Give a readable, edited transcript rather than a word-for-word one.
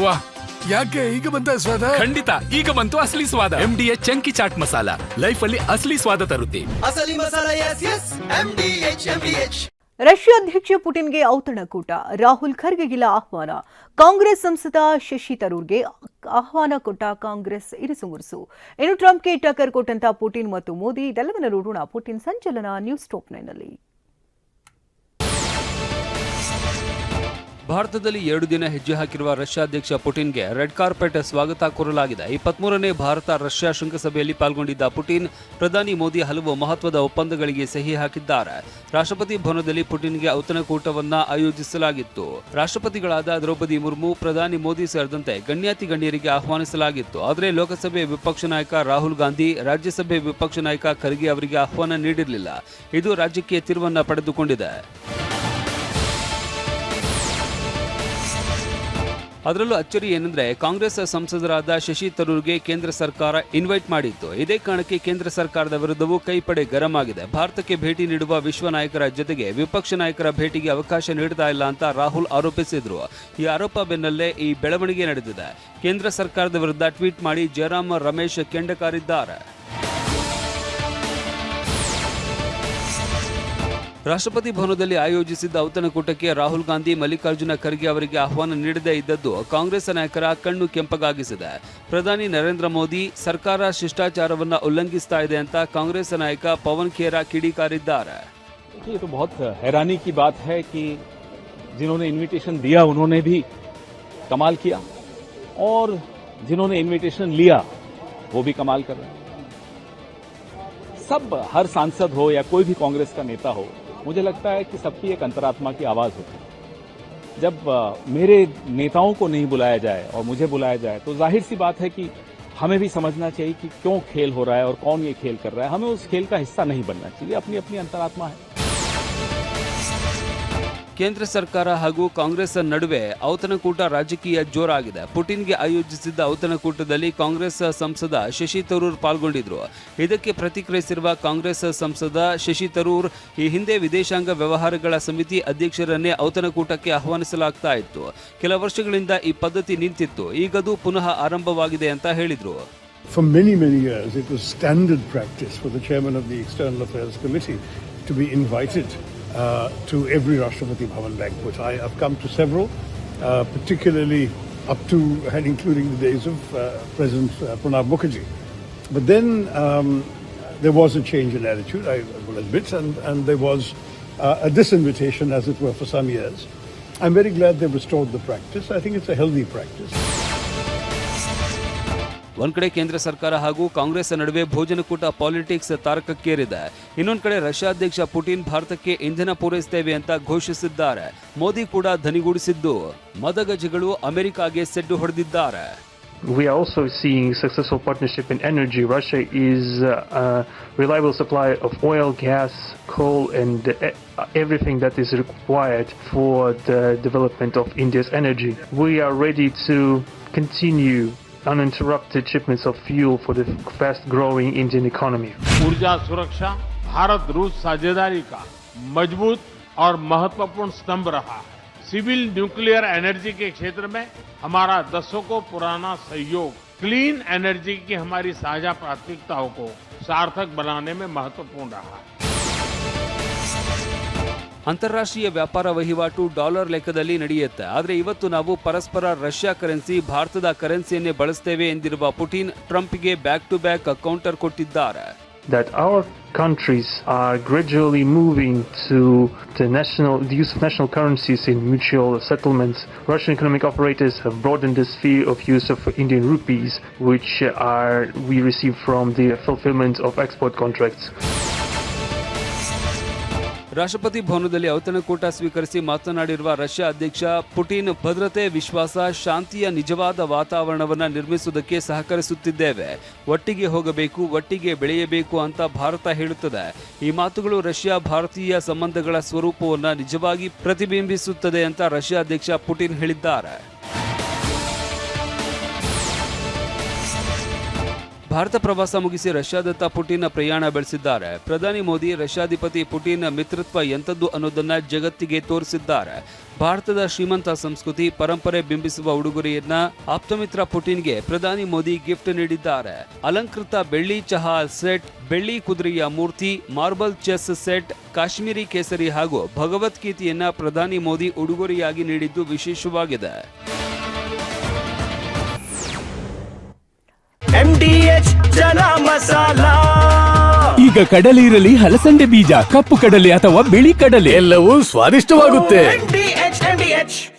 ವಾಹ್, ಯಾಕೆ ಈಗ ಬಂತ ಸ್ವಾದ? ಖಂಡಿತ ಈಗ ಬಂತು ಅಸಲಿ ಸ್ವಾದ. MDH chunky chaat masala life ಅಲ್ಲಿ ಅಸಲಿ ಸ್ವಾದ ತರುತ್ತೆ. ಅಸಲಿ ಮಸಾಲ, ಎಸ್ MDH. ರಷ್ಯಾ ಅಧ್ಯಕ್ಷ ಪುಟಿನ್ಗೆ ಔತಣಕೂಟ, ರಾಹುಲ್ ಖರ್ಗೆಗಿಲ್ಲ ಆಹ್ವಾನ. ಕಾಂಗ್ರೆಸ್ ಸಂಸದ ಶಶಿ ತರೂರ್ಗೆ ಆಹ್ವಾನ ಕೊಟ್ಟ ಕಾಂಗ್ರೆಸ್ ಇರಿಸುಮುರುಸು. ಇನ್ನು ಟ್ರಂಪ್ಗೆ ಟಕ್ಕರ್ ಕೊಟ್ಟಂತ ಪುಟಿನ್ ಮತ್ತು ಮೋದಿ, ಇದೆಲ್ಲವನ್ನ ನೋಡೋಣ ಪುಟಿನ್ ಸಂಚಲನ ನ್ಯೂಸ್ ಟಾಪ್ 9ನಲ್ಲಿ. ಭಾರತದಲ್ಲಿ 2 ದಿನ ಹೆಜ್ಜೆ ಹಾಕಿರುವ ರಷ್ಯಾ ಅಧ್ಯಕ್ಷ ಪುಟಿನ್ಗೆ ರೆಡ್ ಕಾರ್ಪೆಟ್ ಸ್ವಾಗತ ಕೋರಲಾಗಿದೆ. 23ನೇ ಭಾರತ ರಷ್ಯಾ ಶೃಂಗಸಭೆಯಲ್ಲಿ ಪಾಲ್ಗೊಂಡಿದ್ದ ಪುಟಿನ್, ಪ್ರಧಾನಿ ಮೋದಿ ಹಲವು ಮಹತ್ವದ ಒಪ್ಪಂದಗಳಿಗೆ ಸಹಿ ಹಾಕಿದ್ದಾರೆ. ರಾಷ್ಟ್ರಪತಿ ಭವನದಲ್ಲಿ ಪುಟಿನ್ಗೆ ಔತಣಕೂಟವನ್ನ ಆಯೋಜಿಸಲಾಗಿತ್ತು. ರಾಷ್ಟ್ರಪತಿಗಳಾದ ದ್ರೌಪದಿ ಮುರ್ಮು, ಪ್ರಧಾನಿ ಮೋದಿ ಸೇರಿದಂತೆ ಗಣ್ಯಾತಿ ಗಣ್ಯರಿಗೆ ಆಹ್ವಾನಿಸಲಾಗಿತ್ತು. ಆದರೆ ಲೋಕಸಭೆ ವಿಪಕ್ಷ ನಾಯಕ ರಾಹುಲ್ ಗಾಂಧಿ, ರಾಜ್ಯಸಭೆ ವಿಪಕ್ಷ ನಾಯಕ ಖರ್ಗೆ ಅವರಿಗೆ ಆಹ್ವಾನ ನೀಡಿರಲಿಲ್ಲ. ಇದು ರಾಜ್ಯಕ್ಕೆ ತಿರುವನ್ನ ಪಡೆದುಕೊಂಡಿದೆ. ಅದರಲ್ಲೂ ಅಚ್ಚರಿ ಏನಂದ್ರೆ, ಕಾಂಗ್ರೆಸ್ ಸಂಸದರಾದ ಶಶಿ ತರೂರ್ಗೆ ಕೇಂದ್ರ ಸರ್ಕಾರ ಇನ್ವೈಟ್ ಮಾಡಿತ್ತು. ಇದೇ ಕಾರಣಕ್ಕೆ ಕೇಂದ್ರ ಸರ್ಕಾರದ ವಿರುದ್ಧವೂ ಕೈಪಡೆ ಗರಂ ಆಗಿದೆ. ಭಾರತಕ್ಕೆ ಭೇಟಿ ನೀಡುವ ವಿಶ್ವ ನಾಯಕರ ಜೊತೆಗೆ ವಿಪಕ್ಷ ನಾಯಕರ ಭೇಟಿಗೆ ಅವಕಾಶ ನೀಡ್ತಾ ಇಲ್ಲ ಅಂತ ರಾಹುಲ್ ಆರೋಪಿಸಿದ್ರು. ಈ ಆರೋಪ ಬೆನ್ನಲ್ಲೇ ಈ ಬೆಳವಣಿಗೆ ನಡೆದಿದೆ. ಕೇಂದ್ರ ಸರ್ಕಾರದ ವಿರುದ್ಧ ಟ್ವೀಟ್ ಮಾಡಿ ಜಯರಾಮ್ ರಮೇಶ್ ಕೆಂಡಕಾರಿದ್ದಾರೆ. ರಾಷ್ಟ್ರಪತಿ ಭವನದಲ್ಲಿ ಆಯೋಜಿಸಿದ್ದ ಔತಣಕೂಟಕ್ಕೆ ರಾಹುಲ್ ಗಾಂಧಿ, ಮಲ್ಲಿಕಾರ್ಜುನ ಖರ್ಗೆ ಅವರಿಗೆ ಆಹ್ವಾನ ನೀಡದೇ ಇದ್ದದ್ದು ಕಾಂಗ್ರೆಸ್ ನಾಯಕರ ಕಣ್ಣು ಕೆಂಪಗಾಗಿಸಿದೆ. ಪ್ರಧಾನಿ ನರೇಂದ್ರ ಮೋದಿ ಸರ್ಕಾರ ಶಿಷ್ಟಾಚಾರವನ್ನ ಉಲ್ಲಂಘಿಸ್ತಾ ಇದೆ ಅಂತ ಕಾಂಗ್ರೆಸ್ ನಾಯಕ ಪವನ್ ಖೇರಾ ಕಿಡಿಕಾರಿದ್ದಾರೆ. ये तो बहुत हैरानी की बात है कि जिन्होंने इनविटेशन दिया उन्होंने भी कमाल किया और जिन्होंने इनविटेशन लिया वो भी कमाल कर रहे हैं. सब, हर सांसद हो या कोई भी कांग्रेस का नेता हो, मुझे लगता है कि सबकी एक अंतरात्मा की आवाज होती है. जब मेरे नेताओं को नहीं बुलाया जाए और मुझे बुलाया जाए तो जाहिर सी बात है कि हमें भी समझना चाहिए कि क्यों खेल हो रहा है और कौन ये खेल कर रहा है. हमें उस खेल का हिस्सा नहीं बनना चाहिए. अपनी अपनी अंतरात्मा है. ಕೇಂದ್ರ ಸರ್ಕಾರ ಹಾಗೂ ಕಾಂಗ್ರೆಸ್ ನಡುವೆ ಔತಣಕೂಟ ರಾಜಕೀಯ ಜೋರಾಗಿದೆ. ಪುಟಿನ್ಗೆ ಆಯೋಜಿಸಿದ್ದ ಔತಣಕೂಟದಲ್ಲಿ ಕಾಂಗ್ರೆಸ್ ಸಂಸದ ಶಶಿ ತರೂರ್ ಪಾಲ್ಗೊಂಡಿದ್ರು. ಇದಕ್ಕೆ ಪ್ರತಿಕ್ರಿಯಿಸಿರುವ ಕಾಂಗ್ರೆಸ್ ಸಂಸದ ಶಶಿ ತರೂರ್, ಈ ಹಿಂದೆ ವಿದೇಶಾಂಗ ವ್ಯವಹಾರಗಳ ಸಮಿತಿ ಅಧ್ಯಕ್ಷರನ್ನೇ ಔತಣಕೂಟಕ್ಕೆ ಆಹ್ವಾನಿಸಲಾಗ್ತಾ ಇತ್ತು. ಕೆಲ ವರ್ಷಗಳಿಂದ ಈ ಪದ್ಧತಿ ನಿಂತಿತ್ತು, ಈಗದು ಪುನಃ ಆರಂಭವಾಗಿದೆ ಅಂತ ಹೇಳಿದ್ರು. For many years it was standard practice for the chairman of the External Affairs Committee to be invited to every Rashtrapati Bhavan banquet. I have come to several, particularly up to and including the days of President Pranab Mukherjee. But then there was a change in attitude, I will admit, and there was a disinvitation, as it were, for some years. I'm very glad they've restored the practice. I think it's a healthy practice. ಒಂದ್ ಕಡೆ ಕೇಂದ್ರ ಸರ್ಕಾರ ಹಾಗೂ ಕಾಂಗ್ರೆಸ್ ನಡುವೆ ಭೋಜನಕೂಟ politics ತಾರಕಕ್ಕೇರಿದೆ. ಇನ್ನೊಂದ್ ಕಡೆ Russia ಅಧ್ಯಕ್ಷ Putin ಭಾರತಕ್ಕೆ ಇಂಧನ ಪೂರೈಸುತ್ತೇವೆ ಅಂತ ಘೋಷಿಸಿದ್ದಾರೆ. ಮೋದಿ ಕೂಡ ಧನಿಗೂಡಿಸಿದ್ದು ಮದಗಜಗಳು ಅಮೆರಿಕಾಗೆ ಸೆಡ್ಡು ಹೊಡೆದಿದ್ದಾರೆ. We are also seeing successful partnership in energy. Russia is a reliable supplier of oil, gas, coal and everything that is required for the development of India's energy. We are ready to continue uninterrupted shipments of fuel for the fast growing Indian economy. ऊर्जा सुरक्षा भारत रूस साझेदारी का मजबूत और महत्वपूर्ण स्तंभ रहा है. सिविल न्यूक्लियर एनर्जी के क्षेत्र में हमारा दशकों पुराना सहयोग क्लीन एनर्जी की हमारी साझा प्राथमिकताओं को सार्थक बनाने में महत्वपूर्ण रहा है. ಅಂತಾರಾಷ್ಟ್ರೀಯ ವ್ಯಾಪಾರ ವಹಿವಾಟು ಡಾಲರ್ ಲೆಕ್ಕದಲ್ಲಿ ನಡೆಯುತ್ತೆ. ಆದರೆ ಇವತ್ತು ನಾವು ಪರಸ್ಪರ ರಷ್ಯಾ ಕರೆನ್ಸಿ, ಭಾರತದ ಕರೆನ್ಸಿಯನ್ನೇ ಬಳಸ್ತೇವೆ ಎಂದಿರುವ ಪುಟಿನ್ ಟ್ರಂಪ್ಗೆ ಬ್ಯಾಕ್ ಟು ಬ್ಯಾಕ್ ಕೌಂಟರ್ ಕೊಟ್ಟಿದ್ದಾರೆ. That our countries are gradually moving to the use of national currencies in mutual settlements. Russian economic operators have broadened the sphere of use of Indian rupees, which we receive from the fulfillment of export contracts. ರಾಷ್ಟ್ರಪತಿ ಭವನದಲ್ಲಿ ಔತಣಕೂಟ ಸ್ವೀಕರಿಸಿ ಮಾತನಾಡಿರುವ Russia ಅಧ್ಯಕ್ಷ Putin, ಭದ್ರತೆ, ವಿಶ್ವಾಸ, ಶಾಂತಿಯ ನಿಜವಾದ ವಾತಾವರಣವನ್ನು ನಿರ್ಮಿಸುವುದಕ್ಕೆ ಸಹಕರಿಸುತ್ತಿದ್ದೇವೆ. ಒಟ್ಟಿಗೆ ಹೋಗಬೇಕು, ಒಟ್ಟಿಗೆ ಬೆಳೆಯಬೇಕು ಅಂತ ಭಾರತ ಹೇಳುತ್ತದೆ. ಈ ಮಾತುಗಳು ರಷ್ಯಾ ಭಾರತೀಯ ಸಂಬಂಧಗಳ ಸ್ವರೂಪವನ್ನು ನಿಜವಾಗಿ ಪ್ರತಿಬಿಂಬಿಸುತ್ತದೆ ಅಂತ ರಷ್ಯಾ ಅಧ್ಯಕ್ಷ ಪುಟಿನ್ ಹೇಳಿದ್ದಾರೆ. ಭಾರತ ಪ್ರವಾಸ ಮುಗಿಸಿ ರಷ್ಯಾದತ್ತ ಪುಟಿನ್ ಪ್ರಯಾಣ ಬೆಳೆಸಿದ್ದಾರೆ. ಪ್ರಧಾನಿ ಮೋದಿ ರಷ್ಯಾಧಿಪತಿ ಪುಟಿನ್ ಮಿತ್ರತ್ವ ಎಂಥದ್ದು ಅನ್ನೋದನ್ನ ಜಗತ್ತಿಗೆ ತೋರಿಸಿದ್ದಾರೆ. ಭಾರತದ ಶ್ರೀಮಂತ ಸಂಸ್ಕೃತಿ ಪರಂಪರೆ ಬಿಂಬಿಸುವ ಉಡುಗೊರೆಯನ್ನ ಆಪ್ತಮಿತ್ರ ಪುಟಿನ್ಗೆ ಪ್ರಧಾನಿ ಮೋದಿ ಗಿಫ್ಟ್ ನೀಡಿದ್ದಾರೆ. ಅಲಂಕೃತ ಬೆಳ್ಳಿ ಚಹಾ ಸೆಟ್, ಬೆಳ್ಳಿ ಕುದುರೆಯ ಮೂರ್ತಿ, ಮಾರ್ಬಲ್ ಚೆಸ್ ಸೆಟ್, ಕಾಶ್ಮೀರಿ ಕೇಸರಿ ಹಾಗೂ ಭಗವದ್ಗೀತೆಯನ್ನ ಪ್ರಧಾನಿ ಮೋದಿ ಉಡುಗೊರೆಯಾಗಿ ನೀಡಿದ್ದು ವಿಶೇಷವಾಗಿದೆ. MDH ಚನಾ ಮಸಾಲ. ಈಗ ಕಡಲೆ ಇರಲಿ, ಹಲಸಂಡೆ ಬೀಜ, ಕಪ್ಪು ಕಡಲೆ ಅಥವಾ ಬಿಳಿ ಕಡಲೆ, ಎಲ್ಲವೂ ಸ್ವಾದಿಷ್ಟವಾಗುತ್ತೆ. MDH